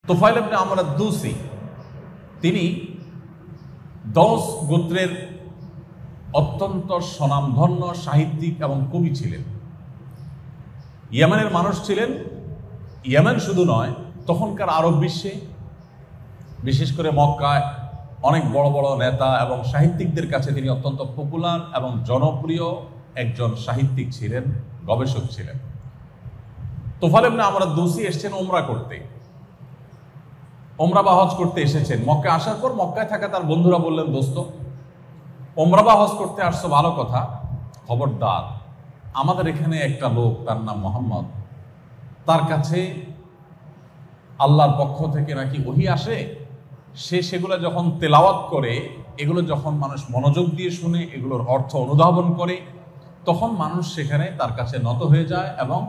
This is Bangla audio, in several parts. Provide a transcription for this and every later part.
তুফাইল ইবনে আমর আদ-দৌসি তিনি দৌস গোত্রের অত্যন্ত স্বনামধন্য সাহিত্যিক এবং কবি ছিলেন। ইয়েমেনের মানুষ ছিলেন। ইয়েমেন শুধু নয়, তখনকার আরব বিশ্বে, বিশেষ করে মক্কায় অনেক বড় বড় নেতা এবং সাহিত্যিকদের কাছে তিনি অত্যন্ত পপুলার এবং জনপ্রিয় একজন সাহিত্যিক ছিলেন, গবেষক ছিলেন। তুফাইল ইবনে আমর আদ-দৌসি এসেছেন ওমরা করতে, ওমরা বা হজ করতে এসেছেন। মক্কায় আসার পর মক্কায় থাকা তার বন্ধুরা বললেন, দোস্ত, ওমরা বা হজ করতে আসছো ভালো কথা, খবরদার আমাদের এখানে একটা লোক, তার নাম মোহাম্মদ, তার কাছে আল্লাহর পক্ষ থেকে নাকি ওহী আসে, সে সেগুলো যখন তেলাওয়াত করে, এগুলো যখন মানুষ মনোযোগ দিয়ে শুনে, এগুলোর অর্থ অনুধাবন করে, তখন মানুষ সেখানে তার কাছে নত হয়ে যায় এবং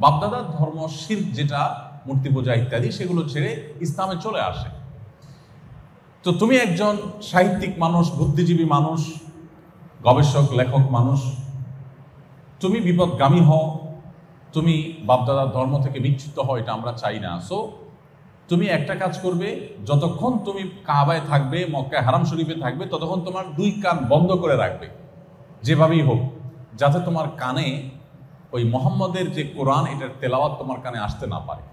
বাপদাদার ধর্ম, শিরক, যেটা মূর্তি পূজা ইত্যাদি, সেগুলো ছেড়ে ইসলামে চলে আসে। তো তুমি একজন সাহিত্যিক মানুষ, বুদ্ধিজীবী মানুষ, গবেষক, লেখক মানুষ, তুমি বিপদগামী হও, তুমি বাপদাদার ধর্ম থেকে বিচ্যুত হও, এটা আমরা চাই না। সো তুমি একটা কাজ করবে, যতক্ষণ তুমি কাবায় থাকবে, মক্কায় হারাম শরীফে থাকবে, ততক্ষণ তোমার দুই কান বন্ধ করে রাখবে, যেভাবেই হোক, যাতে তোমার কানে ওই মোহাম্মদের যে কোরআন, এটার তেলাওয়াত তোমার কানে আসতে না পারে।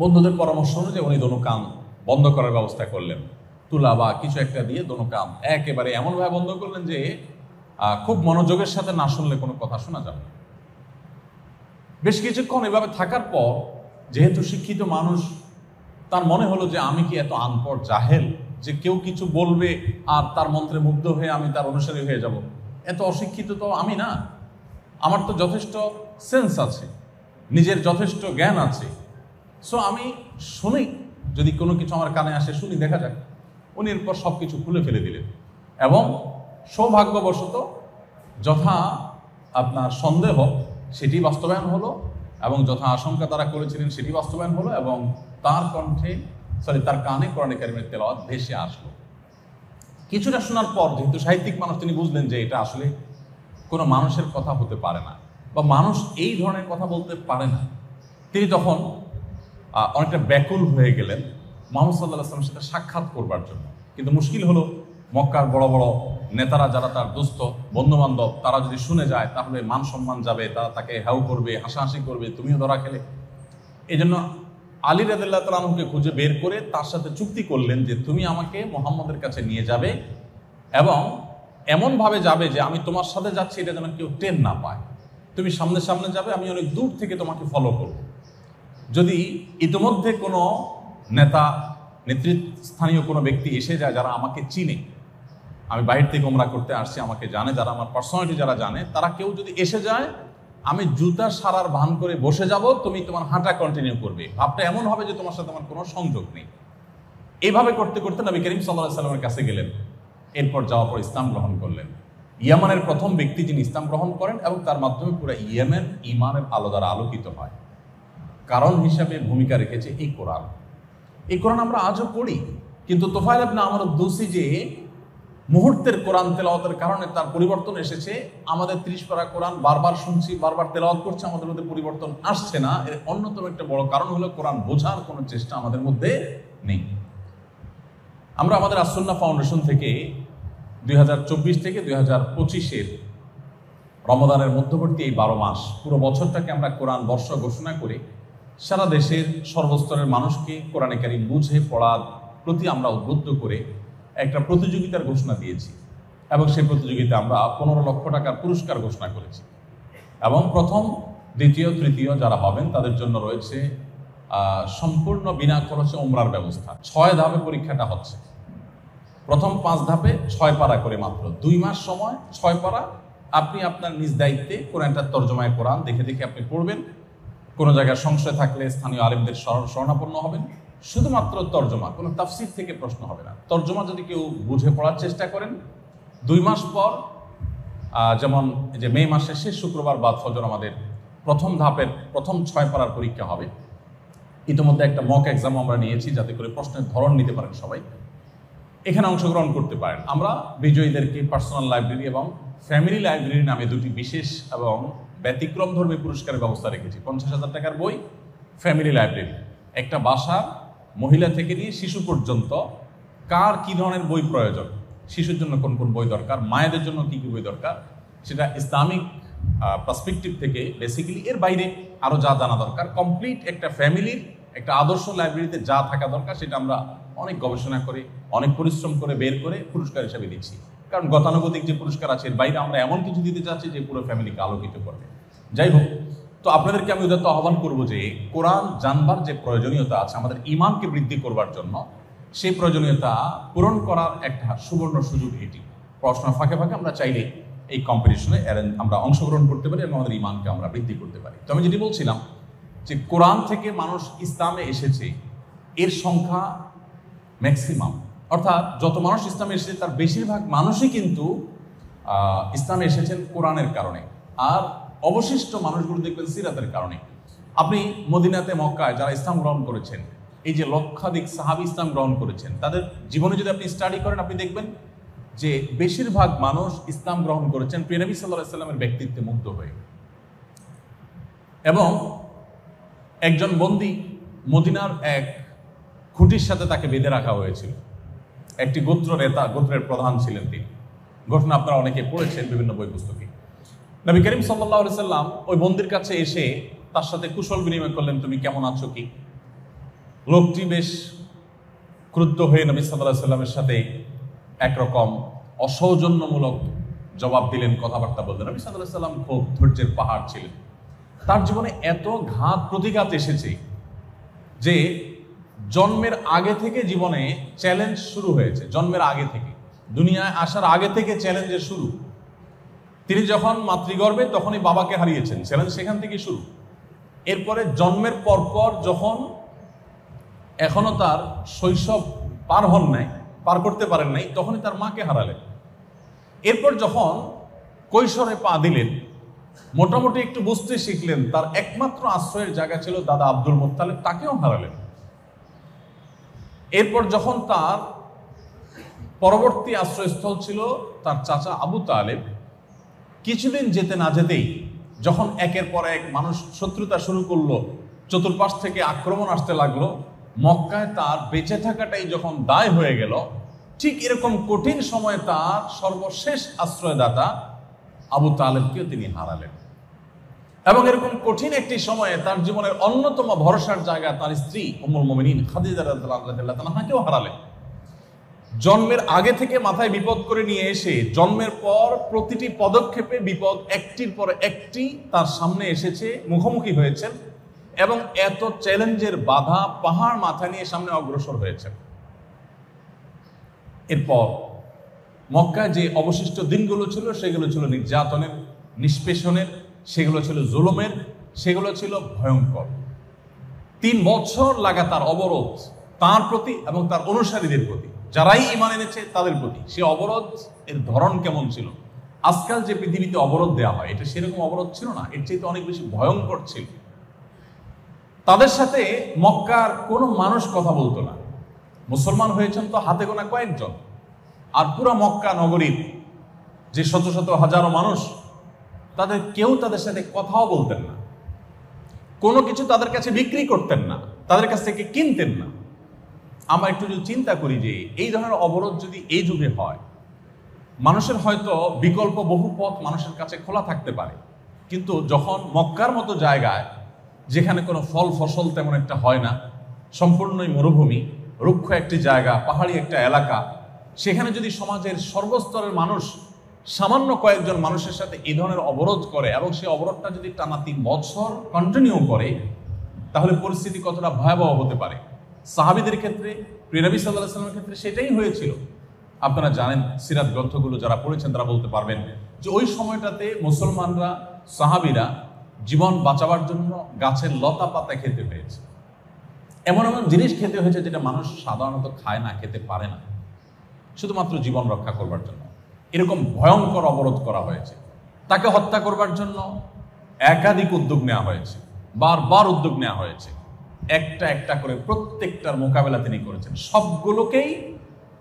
বন্ধুদের পরামর্শ অনুযায়ী উনি দোনো কান বন্ধ করার ব্যবস্থা করলেন, তুলা বা কিছু একটা দিয়ে দোনো কান একেবারে এমনভাবে বন্ধ করলেন যে খুব মনোযোগের সাথে না শুনলে কোনো কথা শোনা যাবে না। বেশ কিছুক্ষণ এভাবে থাকার পর, যেহেতু শিক্ষিত মানুষ, তার মনে হলো যে আমি কি এত আনপড় জাহেল যে কেউ কিছু বলবে আর তার মন্ত্রে মুগ্ধ হয়ে আমি তার অনুসারী হয়ে যাব? এত অশিক্ষিত তো আমি না, আমার তো যথেষ্ট সেন্স আছে, নিজের যথেষ্ট জ্ঞান আছে। সো আমি শুনি, যদি কোনো কিছু আমার কানে আসে শুনি, দেখা যাক। উনি এরপর সব কিছু খুলে ফেলে দিলেন এবং সৌভাগ্যবশত যথা আপনার সন্দেহ সেটি বাস্তবায়ন হলো এবং যথা আশঙ্কা তারা করেছিলেন সেটি বাস্তবায়ন হলো এবং তার তার কানে কোরআনে কারিমের তেলাওয়াত ভেসে আসলো। কিছুটা শোনার পর, যেহেতু সাহিত্যিক মানুষ, তিনি বুঝলেন যে এটা আসলে কোনো মানুষের কথা হতে পারে না বা মানুষ এই ধরনের কথা বলতে পারে না। তিনি তখন অনেকটা ব্যাকুল হয়ে গেলেন মুহাম্মদ সাল্লাল্লাহু আলাইহি ওয়াসাল্লামের সাথে সাক্ষাৎ করবার জন্য। কিন্তু মুশকিল হলো, মক্কার বড় বড় নেতারা, যারা তার দোস্ত বন্ধুবান্ধব, তারা যদি শুনে যায় তাহলে মান সম্মান যাবে, তারা তাকে হ্যাও করবে, হাসাহাসি করবে, তুমিও ধরা খেলে। এই জন্য আলী রাদিয়াল্লাহু তাআলা আনহুকে খুঁজে বের করে তার সাথে চুক্তি করলেন যে তুমি আমাকে মুহাম্মদের কাছে নিয়ে যাবে এবং এমনভাবে যাবে যে আমি তোমার সাথে যাচ্ছি এটা যেন কেউ টের না পায়। তুমি সামনে সামনে যাবে, আমি অনেক দূর থেকে তোমাকে ফলো করব। যদি ইতিমধ্যে কোনো নেতা, নেতৃস্থানীয় কোনো ব্যক্তি এসে যায় যারা আমাকে চিনে, আমি বাইরে থেকে ওমরা করতে আসছি, আমাকে জানে, যারা আমার পার্সোনালিটি যারা জানে, তারা কেউ যদি এসে যায়, আমি জুতা সারার ভান করে বসে যাব, তুমি তোমার হাঁটা কন্টিনিউ করবে। ভাবটা এমন হবে যে তোমার সাথে আমার কোনো সংযোগ নেই। এইভাবে করতে করতে নবী করিম সাল্লাল্লাহু আলাইহি ওয়াসাল্লামের কাছে গেলেন। এরপর যাওয়ার পর ইসলাম গ্রহণ করলেন। ইয়েমেনের প্রথম ব্যক্তি যিনি ইসলাম গ্রহণ করেন এবং তার মাধ্যমে পুরো ইয়েমেন ঈমানের আলো দ্বারা আলোকিত হয়। কারণ হিসাবে ভূমিকা রেখেছে এই কোরআন। এই কোরআন আমরা আজও পড়ি, কিন্তু তুফাইল ইবনে আমর আদ-দৌসি যে মুহূর্তের কোরআন তেলাওয়াতের কারণে তার পরিবর্তন এসেছে। আমাদের 30 পারা কোরআন বারবার শুনছি, বারবার তেলাওয়াত করছি, আমাদের মধ্যে পরিবর্তন আসছে না। এর অন্যতম একটা বড় কারণ হলো কোরআন বোঝার কোনো চেষ্টা আমাদের মধ্যে নেই। আমরা আমাদের আস-সুন্নাহ ফাউন্ডেশন থেকে 2024 থেকে 2025-এর রমজানের মধ্যবর্তী এই 12 মাস, পুরো বছরটাকে আমরা কোরআন বর্ষ ঘোষণা করে সারা দেশের সর্বস্তরের মানুষকে কোরআনে কারিম বুঝে পড়ার প্রতি আমরা উদ্বুদ্ধ করে একটা প্রতিযোগিতার ঘোষণা দিয়েছি এবং সেই প্রতিযোগিতায় আমরা 15 লক্ষ টাকার পুরস্কার ঘোষণা করেছি এবং প্রথম, দ্বিতীয়, তৃতীয় যারা হবেন তাদের জন্য রয়েছে সম্পূর্ণ বিনা খরচে ওমরার ব্যবস্থা। 6 ধাপে পরীক্ষাটা হচ্ছে। প্রথম 5 ধাপে 6 পারা করে, মাত্র 2 মাস সময়, 6 পারা। আপনি আপনার নিজ দায়িত্বে কোরআনটার তর্জমায় কোরআন দেখে দেখে আপনি পড়বেন। কোনো জায়গায় সংশয় থাকলে স্থানীয় আলেমদের শরণাপন্ন হবেন। শুধুমাত্র তর্জমা, কোনো তাফসীর থেকে প্রশ্ন হবে না। তর্জমা যদি কেউ বুঝে পড়ার চেষ্টা করেন, 2 মাস পর, যেমন যে মে মাসের শেষ শুক্রবার বাদ ফজর আমাদের প্রথম ধাপের প্রথম 6 পারার পরীক্ষা হবে। ইতিমধ্যে একটা মক এক্সাম আমরা নিয়েছি, যাতে করে প্রশ্নের ধরন নিতে পারেন সবাই, এখানে অংশগ্রহণ করতে পারেন। আমরা বিজয়ীদেরকে পার্সোনাল লাইব্রেরি এবং ফ্যামিলি লাইব্রেরি নামে 2টি বিশেষ এবং ব্যতিক্রমধর্মী পুরস্কারের ব্যবস্থা রেখেছি। 50,000 টাকার বই, ফ্যামিলি লাইব্রেরি। একটা বাসার মহিলা থেকে নিয়ে শিশু পর্যন্ত কার কি ধরনের বই প্রয়োজন, শিশুর জন্য কোন কোন বই দরকার, মায়েদের জন্য কি কি বই দরকার, সেটা ইসলামিক পার্সপেক্টিভ থেকে বেসিক্যালি, এর বাইরে আরও যা জানা দরকার, কমপ্লিট একটা ফ্যামিলির একটা আদর্শ লাইব্রেরিতে যা থাকা দরকার সেটা আমরা অনেক গবেষণা করে অনেক পরিশ্রম করে বের করে পুরস্কার হিসেবে দিচ্ছি। কারণ গতানুগতিক যে পুরস্কার আছে এর বাইরে আমরা এমন কিছু দিতে চাচ্ছি যে পুরো ফ্যামিলিকে আলোকিত করবে। যাই হোক, তো আপনাদেরকে আমি উদাত্ত আহ্বান করবো যে কোরআন জানবার যে প্রয়োজনীয়তা আছে আমাদের ঈমানকে বৃদ্ধি করবার জন্য, সেই প্রয়োজনীয়তা পূরণ করার একটা সুবর্ণ সুযোগ এটি। পড়াশোনার ফাঁকে ফাঁকে আমরা চাইলে এই কম্পিটিশনে আমরা অংশগ্রহণ করতে পারি এবং আমাদের ঈমানকে আমরা বৃদ্ধি করতে পারি। তো আমি যেটি বলছিলাম যে কোরআন থেকে মানুষ ইসলামে এসেছে এর সংখ্যা ম্যাক্সিমাম, অর্থাৎ যত মানুষ ইসলামে এসেছে তার বেশিরভাগ মানুষই কিন্তু ইসলামে এসেছেন কোরআনের কারণে, আর অবশিষ্ট মানুষগুলো দেখবেন সিরাতের কারণে। আপনি মদিনাতে মক্কায় যারা ইসলাম গ্রহণ করেছেন, এই যে লক্ষাধিক সাহাবী ইসলাম গ্রহণ করেছেন, তাদের জীবনে যদি আপনি স্টাডি করেন আপনি দেখবেন যে বেশিরভাগ মানুষ ইসলাম গ্রহণ করেছেন প্রিয় নবী সাল্লাল্লাহু আলাইহি সাল্লামের ব্যক্তিত্বে মুগ্ধ হয়ে। এবং একজন বন্দী মদিনার এক খুঁটির সাথে তাকে বেঁধে রাখা হয়েছিল, একটি গোত্র নেতা, গোত্রের প্রধান ছিলেন তিনি। ঘটনা আপনারা অনেকে পড়েছেন বিভিন্ন বই পুস্তকে। নবী করিম সাল্লাল্লাহু আলাইহি সাল্লাম ওই বন্দীর কাছে এসে তার সাথে কুশল বিনিময় করলেন, তুমি কেমন আছো কি। লোকটি বেশ ক্রুদ্ধ হয়ে নবী সাল্লাল্লাহু আলাইহি সাল্লামের সাথে একরকম অসৌজন্যমূলক জবাব দিলেন, কথাবার্তা বললেন। নবী সাল্লাল্লাহু আলাইহি সাল্লাম খুব ধৈর্যের পাহাড় ছিলেন। তার জীবনে এত ঘাত প্রতিঘাত এসেছে যে জন্মের আগে থেকে জীবনে চ্যালেঞ্জ শুরু হয়েছে, জন্মের আগে থেকে, দুনিয়ায় আসার আগে থেকে চ্যালেঞ্জের শুরু। তিনি যখন মাতৃগর্ভে তখনই বাবাকে হারিয়েছেন, চ্যালেঞ্জ সেখান থেকে শুরু। এরপরে জন্মের পরপর যখন এখনো তার শৈশব পার করতে পারেন নাই, তখনই তার মাকে হারালেন। এরপর যখন কৈশোরে পা দিলেন, মোটামুটি একটু বুঝতে শিখলেন, তার একমাত্র আশ্রয়ের জায়গা ছিল দাদা আব্দুল মুত্তালিব, তাকেও হারালেন। এরপর যখন তার পরবর্তী আশ্রয়স্থল ছিল তার চাচা আবু তালেব, কিছুদিন যেতে না যেতেই যখন একের পর এক মানুষ শত্রুতা শুরু করলো, চতুর্পাশ থেকে আক্রমণ আসতে লাগলো, মক্কায় তার বেঁচে থাকাটাই যখন দায় হয়ে গেল, ঠিক এরকম কঠিন সময়ে তার সর্বশেষ আশ্রয়দাতা আবু তালেবকেও তিনি হারালেন। এবং এরকম কঠিন একটি সময়ে তার জীবনের অন্যতম ভরসার জায়গা তার স্ত্রী উম্মুল মুমিনিন খাদিজা রাদিয়াল্লাহু আনহাকেও হারালেন। জন্মের আগে থেকে মাথায় বিপদ করে নিয়ে এসে জন্মের পর প্রতিটি পদক্ষেপে বিপদ একটির পর একটি তার সামনে এসেছে, মুখোমুখি হয়েছেন এবং এত চ্যালেঞ্জের বাধা পাহাড় মাথা নিয়ে সামনে অগ্রসর হয়েছেন। এরপর মক্কায় যে অবশিষ্ট দিনগুলো ছিল সেগুলো ছিল নির্যাতনের, নিষ্পেষণের, সেগুলো ছিল জুলুমের, সেগুলো ছিল ভয়ঙ্কর। 3 বছর লাগাতার অবরোধ তার প্রতি এবং তার অনুসারীদের প্রতি, যারাই ঈমান এনেছে তাদের প্রতি। সে অবরোধ এর ধরন কেমন ছিল? আজকাল যে পৃথিবীতে অবরোধ দেওয়া হয় এটা সেরকম অবরোধ ছিল না, এর চাইতে অনেক বেশি ভয়ঙ্কর ছিল। তাদের সাথে মক্কার কোনো মানুষ কথা বলতো না। মুসলমান হয়েছেন তো হাতে গোনা কয়েকজন, আর পুরো মক্কা নগরীর যে শত শত হাজারো মানুষ, কেউ তাদের সাথে কথাও বলতেন না, কোনো কিছু তাদের কাছে বিক্রি করতেন না, তাদের কাছ থেকে কিনতেন না। আমরা একটু যদি চিন্তা করি যে এই ধরনের অবরোধ যদি এই যুগে হয়, মানুষের হয়তো বিকল্প বহু পথ মানুষের কাছে খোলা থাকতে পারে, কিন্তু যখন মক্কার মতো জায়গায় যেখানে কোনো ফল ফসল তেমন একটা হয় না, সম্পূর্ণই মরুভূমি, রুক্ষ একটি জায়গা, পাহাড়ি একটা এলাকা, সেখানে যদি সমাজের সর্বস্তরের মানুষ সামান্য কয়েকজন মানুষের সাথে এই ধরনের অবরোধ করে এবং সেই অবরোধটা যদি টানা 3 বছর কন্টিনিউ করে, তাহলে পরিস্থিতি কতটা ভয়াবহ হতে পারে। সাহাবীদের ক্ষেত্রে, প্রিয় নবী সাল্লাল্লাহু আলাইহি ওয়াসাল্লামের ক্ষেত্রে সেটাই হয়েছিল। আপনারা জানেন, সিরাত গ্রন্থগুলো যারা পড়েছেন তারা বলতে পারবেন যে ওই সময়টাতে মুসলমানরা, সাহাবীরা জীবন বাঁচাবার জন্য গাছের লতা পাতা খেতে হয়েছে, এমন এমন জিনিস খেতে হয়েছে যেটা মানুষ সাধারণত খায় না, খেতে পারে না, শুধুমাত্র জীবন রক্ষা করবার জন্য। এরকম ভয়ঙ্কর অবরোধ করা হয়েছে। তাকে হত্যা করবার জন্য একাধিক উদ্যোগ নেওয়া হয়েছে, বারবার উদ্যোগ নেওয়া হয়েছে, একটা একটা করে প্রত্যেকটার মোকাবেলা তিনি করেছেন, সবগুলোকেই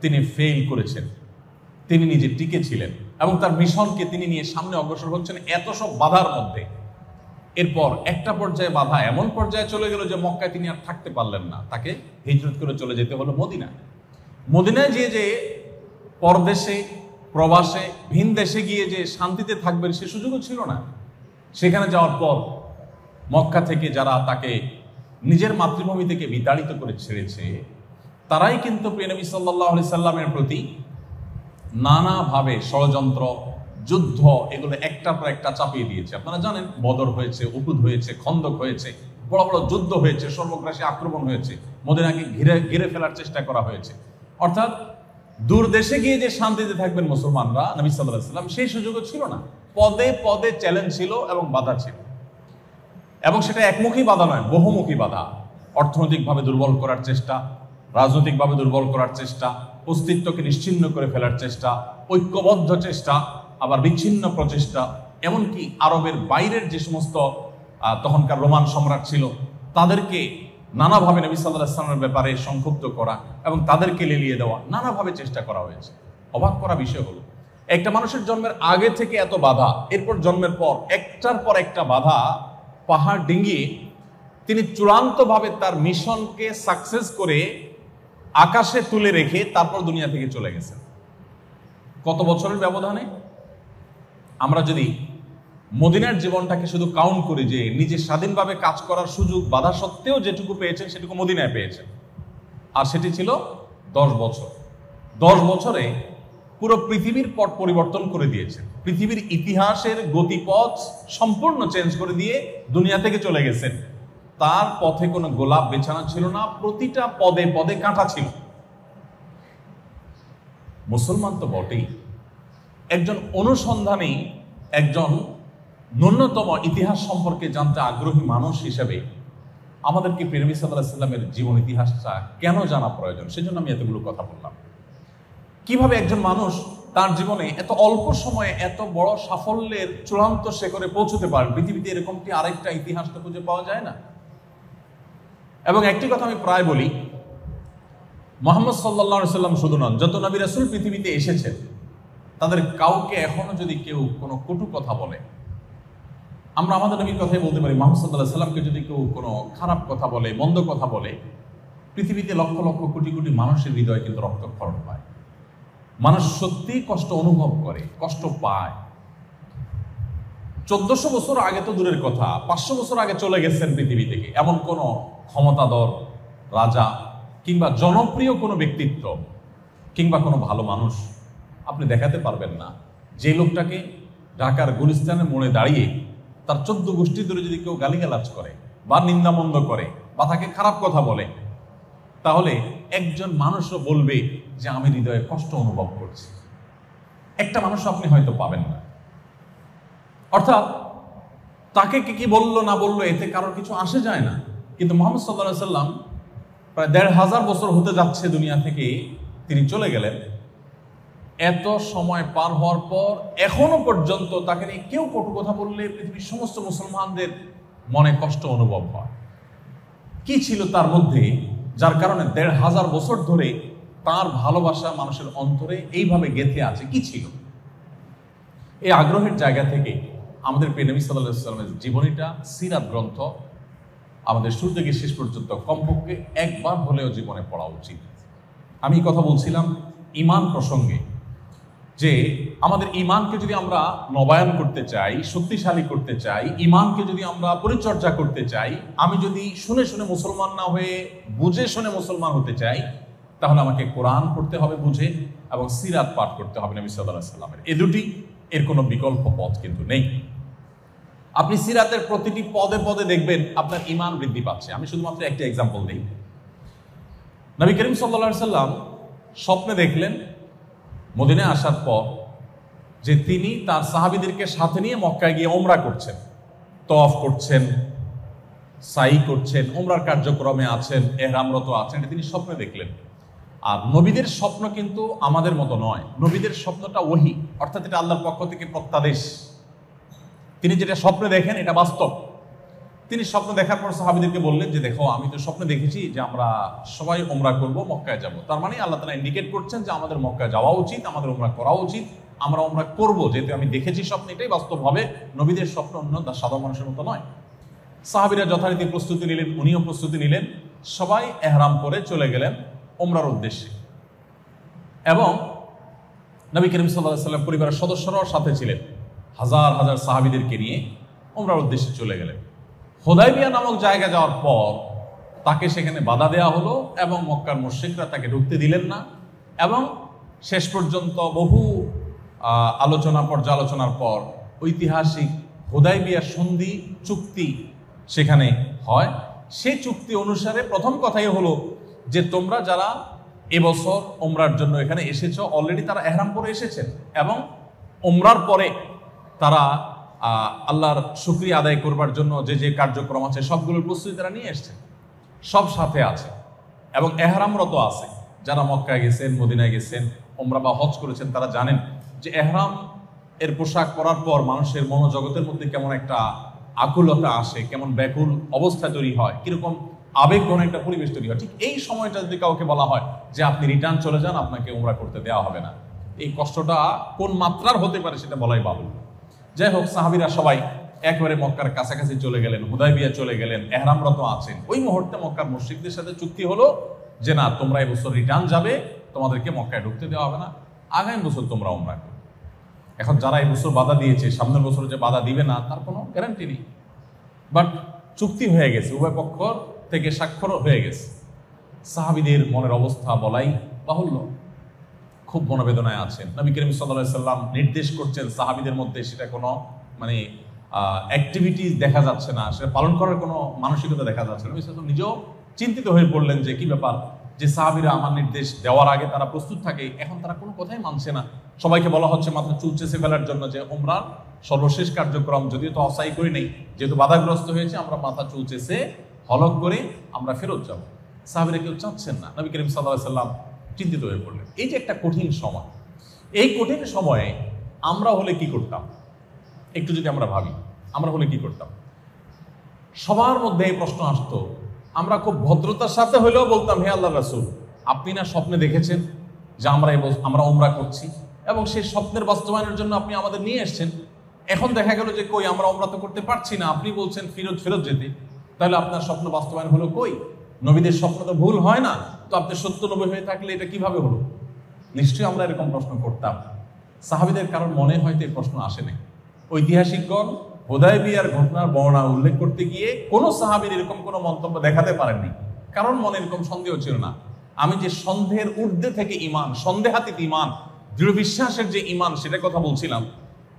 তিনি ফেল করেছেন। তিনি নিজে টিকে ছিলেন এবং তার মিশনকে তিনি নিয়ে সামনে অগ্রসর হচ্ছেন এত সব বাধার মধ্যে। এরপর একটা পর্যায়ে বাধা এমন পর্যায়ে চলে গেল যে মক্কায় তিনি আর থাকতে পারলেন না, তাকে হিজরত করে চলে যেতে হলো মদিনায়। মদিনায় যে পরদেশে প্রবাসে ভিন দেশে গিয়ে যে শান্তিতে থাকবেন সে সুযোগও ছিল না। সেখানে যাওয়ার পর মক্কা থেকে যারা তাকে নিজের মাতৃভূমি থেকে বিতাড়িত করে ছেড়েছে, তারাই কিন্তু প্রিয় নবী সাল্লাল্লাহু আলাইহি সাল্লামের প্রতি নানাভাবে ষড়যন্ত্র, যুদ্ধ, এগুলো একটার পর একটা চাপিয়ে দিয়েছে। আপনারা জানেন বদর হয়েছে, উহুদ হয়েছে, খন্দক হয়েছে, বড় বড় যুদ্ধ হয়েছে, সর্বগ্রাসী আক্রমণ হয়েছে, মদিনাকে ঘিরে ফেলার চেষ্টা করা হয়েছে। অর্থাৎ দূর দেশে গিয়ে যে শান্তিতে থাকবেন মুসলমানরা, নবী সাল্লাল্লাহু আলাইহি সাল্লাম সেই সুযোগও ছিল না। পদে পদে চ্যালেঞ্জ ছিল এবং বাধা ছিল, এবং সেটা একমুখী বাধা নয়, বহুমুখী বাধা। অর্থনৈতিকভাবে দুর্বল করার চেষ্টা, রাজনৈতিকভাবে দুর্বল করার চেষ্টা, অস্তিত্বকে নিশ্চিহ্ন করে ফেলার চেষ্টা, ঐক্যবদ্ধ চেষ্টা, আবার বিচ্ছিন্ন প্রচেষ্টা, এমনকি আরবের বাইরের যে সমস্ত তখনকার রোমান সম্রাট ছিল তাদেরকে নানাভাবে নবী সাল্লাল্লাহু আলাইহি ওয়াসাল্লামের ব্যাপারে সংক্ষুব্ধ করা এবং তাদেরকে লেলিয়ে দেওয়া, নানাভাবে চেষ্টা করা হয়েছে। অবাক করা বিষয় হলো, একটা মানুষের জন্মের আগে থেকে এত বাধা, এরপর জন্মের পর একটার পর একটা বাধা পাহাড় ডিঙ্গিয়ে তিনি চূড়ান্তভাবে তার মিশনকে সাকসেস করে আকাশে তুলে রেখে তারপর দুনিয়া থেকে চলে গেছেন। কত বছরের ব্যবধানে? আমরা যদি মদিনার জীবনটাকে শুধু কাউন্ট করি, যে নিজে স্বাধীনভাবে কাজ করার সুযোগ বাধা সত্ত্বেও যেটুকু পেয়েছেন সেটুকু মদিনায় পেয়েছেন, আর সেটি ছিল 10 বছর। 10 বছরে পুরো পৃথিবীর পট পরিবর্তন করে দিয়েছেন, পৃথিবীর ইতিহাসের গতিপথ সম্পূর্ণ চেঞ্জ করে দিয়ে দুনিয়া থেকে চলে গেছেন। তার পথে কোনো গোলাপ বেছানো ছিল না, প্রতিটা পদে পদে কাঁটা ছিল। মুসলমান তো বটেই, একজন অনুসন্ধানী, একজন ন্যূনতম ইতিহাস সম্পর্কে জানতে আগ্রহী মানুষ হিসেবে আমাদেরকে প্রিয় নবী সাল্লাল্লাহু আলাইহি ওয়াসাল্লামের জীবন ইতিহাসটা কেন জানা প্রয়োজন, সেজন্য আমি এতগুলো কথা বললাম। কিভাবে একজন মানুষ তার জীবনে এত অল্প সময়ে এত বড় সাফল্যের চূড়ান্ত শিখরে পৌঁছতে পারেন, পৃথিবীতে এরকমটি আরেকটা ইতিহাস তো খুঁজে পাওয়া যায় না। এবং একটি কথা আমি প্রায় বলি, মুহাম্মদ সাল্লাল্লাহু আলাইহি ওয়াসাল্লাম শুধু নন, যত নবী রাসূল পৃথিবীতে এসেছেন তাদের কাউকে এখনো যদি কেউ কোনো কটু কথা বলে, আমরা আমাদের নবীর কথাই বলতে পারি, মুহাম্মদ সাল্লাল্লাহু আলাইহি ওয়াসাল্লামকে যদি কেউ কোনো খারাপ কথা বলে, মন্দ কথা বলে, পৃথিবীতে লক্ষ লক্ষ কোটি কোটি মানুষের হৃদয়ে কিন্তু রক্তক্ষরণ হয়। মানুষ সত্যিই কষ্ট অনুভব করে, কষ্ট পায়। 1400 বছর আগে তো দূরের কথা, 500 বছর আগে চলে গেছেন পৃথিবী থেকে, এমন কোনো ক্ষমতাধর রাজা কিংবা জনপ্রিয় কোনো ব্যক্তিত্ব কিংবা কোনো ভালো মানুষ আপনি দেখাতে পারবেন না, যে লোকটাকে ঢাকার গুলিস্তানের মোড়ে দাঁড়িয়ে তার 14 গোষ্ঠী ধরে যদি কেউ গালিগালাজ করে বা নিন্দামন্দ করে বা তাকে খারাপ কথা বলে, তাহলে একজন মানুষও বলবে যে আমি হৃদয়ে কষ্ট অনুভব করছি। একটা মানুষ আপনি হয়তো পাবেন না। অর্থাৎ তাকে কি বললো না বললো এতে কারোর কিছু আসে যায় না। কিন্তু মুহাম্মদ সাল্লাল্লাহু আলাইহি ওয়াসাল্লাম প্রায় 1500 বছর হতে যাচ্ছে দুনিয়া থেকে তিনি চলে গেলেন। এত সময় পার হওয়ার পর এখনো পর্যন্ত তাকে নিয়ে কেউ কটু কথা বললে পৃথিবীর সমস্ত মুসলমানদের মনে কষ্ট অনুভব হয়। কি ছিল তার মধ্যে, যার কারণে 1500 বছর ধরে তার ভালোবাসা মানুষের অন্তরে এইভাবে গেঁথে আছে? কি ছিল? এই আগ্রহের জায়গা থেকে আমাদের প্রিয় নবী সাল্লাল্লাহু আলাইহি ওয়াসাল্লামের জীবনীটা, সিরাত গ্রন্থ আমাদের শুরু থেকে শেষ পর্যন্ত কমপক্ষে একবার হলেও জীবনে পড়া উচিত। আমি কথা বলছিলাম ঈমান প্রসঙ্গে, যে আমাদের ঈমানকে যদি আমরা নবায়ন করতে চাই, শক্তিশালী করতে চাই, ঈমানকে যদি আমরা পরিচর্যা করতে চাই, আমি যদি শুনে শুনে মুসলমান না হয়ে বুঝে শুনে মুসলমান হতে চাই, তাহলে আমাকে কোরআন পড়তে হবে বুঝে, এবং সিরাত পাঠ করতে হবে নবী সাল্লাল্লাহু আলাইহি ওয়াসাল্লামের। এই দুটি, এর কোনো বিকল্প পথ কিন্তু নেই। আপনি সিরাতের প্রতিটি পদে পদে দেখবেন আপনার ঈমান বৃদ্ধি পাচ্ছে। আমি শুধুমাত্র একটা এক্সাম্পল দিই। নবী করিম সাল্লাল্লাহু আলাইহি ওয়াসাল্লাম স্বপ্নে দেখলেন মদিনায় আসার পর যে তিনি তার সাহাবীদেরকে সাথে নিয়ে মক্কায় গিয়ে ওমরা করছেন, তওয়াফ করছেন, সাই করছেন, ওমরার কার্যক্রমে আছেন, ইহরামরত আছেন, এটা তিনি স্বপ্নে দেখলেন। আর নবীদের স্বপ্ন কিন্তু আমাদের মতো নয়। নবীদের স্বপ্নটা ওহী, অর্থাৎ এটা আল্লাহর পক্ষ থেকে প্রত্যাদেশ। তিনি যেটা স্বপ্নে দেখেন এটা বাস্তব। তিনি স্বপ্ন দেখার পর সাহাবীদেরকে বললেন যে দেখো, আমি তো স্বপ্নে দেখেছি যে আমরা সবাই ওমরা করব, মক্কায় যাব। তার মানে আল্লাহ তাআলা ইন্ডিকেট করছেন যে আমাদের মক্কায় যাওয়া উচিত, আমাদের ওমরা করা উচিত, আমরা ওমরা করব, যেহেতু আমি দেখেছি স্বপ্ন, এটাই বাস্তব হবে। নবীদের স্বপ্ন অন্য সাধারণ মানুষের মতো নয়। সাহাবীরা যথারীতি প্রস্তুতি নিলেন, উনিও প্রস্তুতি নিলেন, সবাই এহরাম করে চলে গেলেন ওমরার উদ্দেশ্যে। এবং নবী করিম সাল্লাল্লাহু আলাইহি ওয়াসাল্লাম পরিবারের সদস্যরাও সাথে ছিলেন, হাজার হাজার সাহাবীদেরকে নিয়ে ওমরার উদ্দেশ্যে চলে গেলেন। হুদায়বিয়া নামক জায়গা যাওয়ার পর তাকে সেখানে বাধা দেওয়া হলো এবং মক্কার মুশরিকরা তাকে ঢুকতে দিলেন না। এবং শেষ পর্যন্ত বহু আলোচনা পর্যালোচনার পর ঐতিহাসিক হুদায়বিয়া সন্ধি চুক্তি সেখানে হয়। সেই চুক্তি অনুসারে প্রথম কথাই হলো যে তোমরা যারা এবছর ওমরার জন্য এখানে এসেছো, অলরেডি তারা এহরাম করে এসেছেন এবং ওমরার পরে তারা আল্লাহর শুকরিয়া আদায় করবার জন্য যে যে কার্যক্রম আছে সবগুলোর প্রস্তুতি তারা নিয়ে এসছেন, সব সাথে আছে এবং এহরামরত আছে। যারা মক্কায় গেছেন, মদিনায় গেছেন, ওমরা বা হজ করেছেন, তারা জানেন যে এহরাম এর পোশাক পরার পর মানুষের মনোজগতের মধ্যে কেমন একটা আকুলতা আসে, কেমন ব্যাকুল অবস্থা তৈরি হয়, কিরকম আবেগঘন একটা পরিবেশ তৈরি হয়। ঠিক এই সময়টা যদি কাউকে বলা হয় যে আপনি রিটার্ন চলে যান, আপনাকে ওমরা করতে দেওয়া হবে না, এই কষ্টটা কোন মাত্রার হতে পারে সেটা বলাই বাহুল্য। যাই হোক, সাহাবীরা সবাই একবারে মক্কার কাছাকাছি চলে গেলেন, হুদায়বিয়া চলে গেলেন, এহরামরত আছেন। ওই মুহূর্তে মক্কার মুশরিকদের সাথে চুক্তি হলো যে না, তোমরা এবছর রিটার্ন যাবে, তোমাদেরকে মক্কায় ঢুকতে দেওয়া হবে না, আগামী বছর তোমরা ওমরা করো। এখন যারা এই বছর বাধা দিয়েছে, সামনের বছর যে বাধা দিবে না তার কোনো গ্যারান্টি নেই, বাট চুক্তি হয়ে গেছে, উভয় পক্ষ থেকে স্বাক্ষর হয়ে গেছে। সাহাবীদের মনের অবস্থা বলাই বাহুল্য, খুব মনোবেদনায় আছেন। নবী করিম সাল্লাল্লাহু আলাইহি সাল্লাম নির্দেশ করছেন, সাহাবীদের মধ্যে সেটা কোনো মানে অ্যাক্টিভিটিস দেখা যাচ্ছে না, সেটা পালন করার কোনো মানসিকতা দেখা যাচ্ছে না। নবী সাল্লাল্লাহু আলাইহি নিজেও চিন্তিত হয়ে পড়লেন যে কি ব্যাপার, যে সাহাবীরা আমার নির্দেশ দেওয়ার আগে তারা প্রস্তুত থাকে, এখন তারা কোনো কথাই মানছে না। সবাইকে বলা হচ্ছে মাত্র চুল চেঁচে ফেলার জন্য যে ওমরার সর্বশেষ কার্যক্রম, যদিও তো অসাই করি নেই, যেহেতু বাধাগ্রস্ত হয়েছে, আমরা মাথা চুল চেঁচে হলক করে আমরা ফেরত যাব। সাহাবীরা কেউ চাচ্ছেন না। নবী করিম সাল্লাল্লাহু আলাইহি সাল্লাম চিন্তিত হয়ে পড়লেন। এই যে একটা কঠিন সময়, এই কঠিন সময়ে আমরা হলে কি করতাম, একটু যদি আমরা ভাবি, আমরা হলে কি করতাম? সবার মধ্যে এই প্রশ্ন আসতো। আমরা খুব ভদ্রতার সাথে হলেও বলতাম, হে আল্লাহর রাসূল, আপনি না স্বপ্নে দেখেছেন যে আমরা ওমরা করছি এবং সেই স্বপ্নের বাস্তবায়নের জন্য আপনি আমাদের নিয়ে এসেছেন। এখন দেখা গেল যে কই, আমরা ওমরা তো করতে পারছি না, আপনি বলছেন ফেরত যেতে, তাহলে আপনার স্বপ্ন বাস্তবায়ন হলো কই? নবীদের স্বপ্ন তো ভুল হয় না, তো আপনি সত্য নবী হয়ে থাকলে এটা কিভাবে হলো? নিশ্চয়ই আমরা এরকম প্রশ্ন করতাম। সাহাবীদের কারণ মনে হয়তো এই প্রশ্ন আসেনি। ঐতিহাসিকগণ হুদায়বিয়ার ঘটনার বর্ণনা উল্লেখ করতে গিয়ে কোনো সাহাবীর এরকম কোনো মন্তব্য দেখাতে পারেননি, কারণ মনে এরকম সন্দেহ ছিল না। আমি যে সন্দেহের ঊর্ধ্বে থেকে ইমান, সন্দেহাতীত ইমান, দৃঢ় বিশ্বাসের যে ইমান, সেটার কথা বলছিলাম,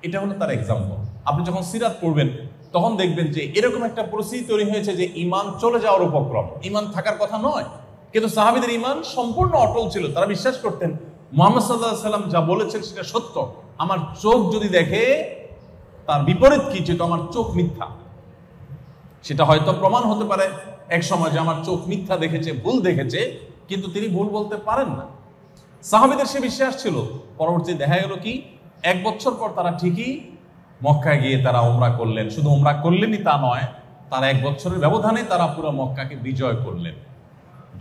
এটা হলো তার এক্সাম্পল। আপনি যখন সিরাত পড়বেন তখন দেখবেন যে এরকম একটা পরিস্থিতি তৈরি হয়েছে যে ইমান চলে যাওয়ার উপক্রম, ইমান থাকার কথা নয়, কিন্তু সাহাবীদের ইমান সম্পূর্ণ অটল ছিল। তারা বিশ্বাস করতেন মুহাম্মদ সাল্লাল্লাহু আলাইহি সাল্লাম যা বলেছেন সেটা সত্য, আমার চোখ যদি দেখে তার বিপরীত কি, যেটা আমার চোখ মিথ্যা, সেটা হয়তো প্রমাণ হতে পারে এক সময় যে আমার চোখ মিথ্যা দেখেছে, ভুল দেখেছে, কিন্তু তিনি ভুল বলতে পারেন না। সাহাবীদের সে বিশ্বাস ছিল। পরবর্তী দেখা গেল কি, 1 বছর পর তারা ঠিকই মক্কায় গিয়ে তারা ওমরা করলেন। শুধু ওমরা করলেনই তা নয়, তারা 1 বছরের ব্যবধানে তারা পুরো মক্কাকে বিজয় করলেন,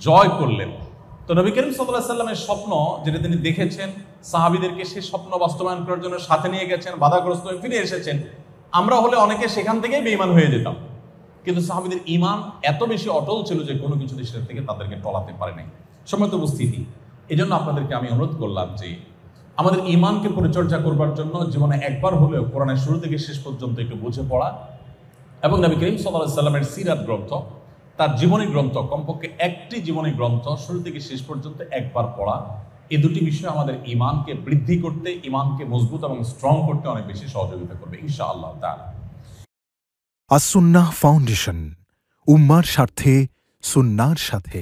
জয় করলেন। তো নবী করিম সাল্লাল্লাহু আলাইহি সাল্লামের স্বপ্ন যেটা তিনি দেখেছেন, সাহাবীদেরকে সেই স্বপ্ন বাস্তবায়ন করার জন্য সাথে নিয়ে গেছেন, বাধাগ্রস্ত হয়ে ফিরে এসেছেন। আমরা হলে অনেকে সেখান থেকেই বেঈমান হয়ে যেতাম, কিন্তু সাহাবীদের ঈমান এত বেশি অটল ছিল যে কোনো কিছু দেশের থেকে তাদেরকে টলাতে পারে নাই। সম্মানিত উপস্থিতি, এই জন্য আপনাদেরকে আমি অনুরোধ করলাম যে আমাদের ঈমানকে পরিচর্যা করবার জন্য জীবনে একবার হলেও কোরআনের শুরু থেকে শেষ পর্যন্ত একটু বুঝে পড়া এবং নবী করিম সাল্লাল্লাহু আলাইহি সাল্লামের সিরাত গ্রন্থ, তার জীবনী গ্রন্থ, কমপক্ষে একটি জীবনী গ্রন্থ শুরু থেকে শেষ পর্যন্ত একবার পড়া, এই দুটি বিষয় আমাদের ঈমানকে বৃদ্ধি করতে, ঈমানকে মজবুত এবং স্ট্রং করতে অনেক বেশি সহযোগিতা করবে ইনশাআল্লাহ তাআলা। আস-সুন্নাহ ফাউন্ডেশন, উম্মার স্বার্থে সুন্নাহর সাথে।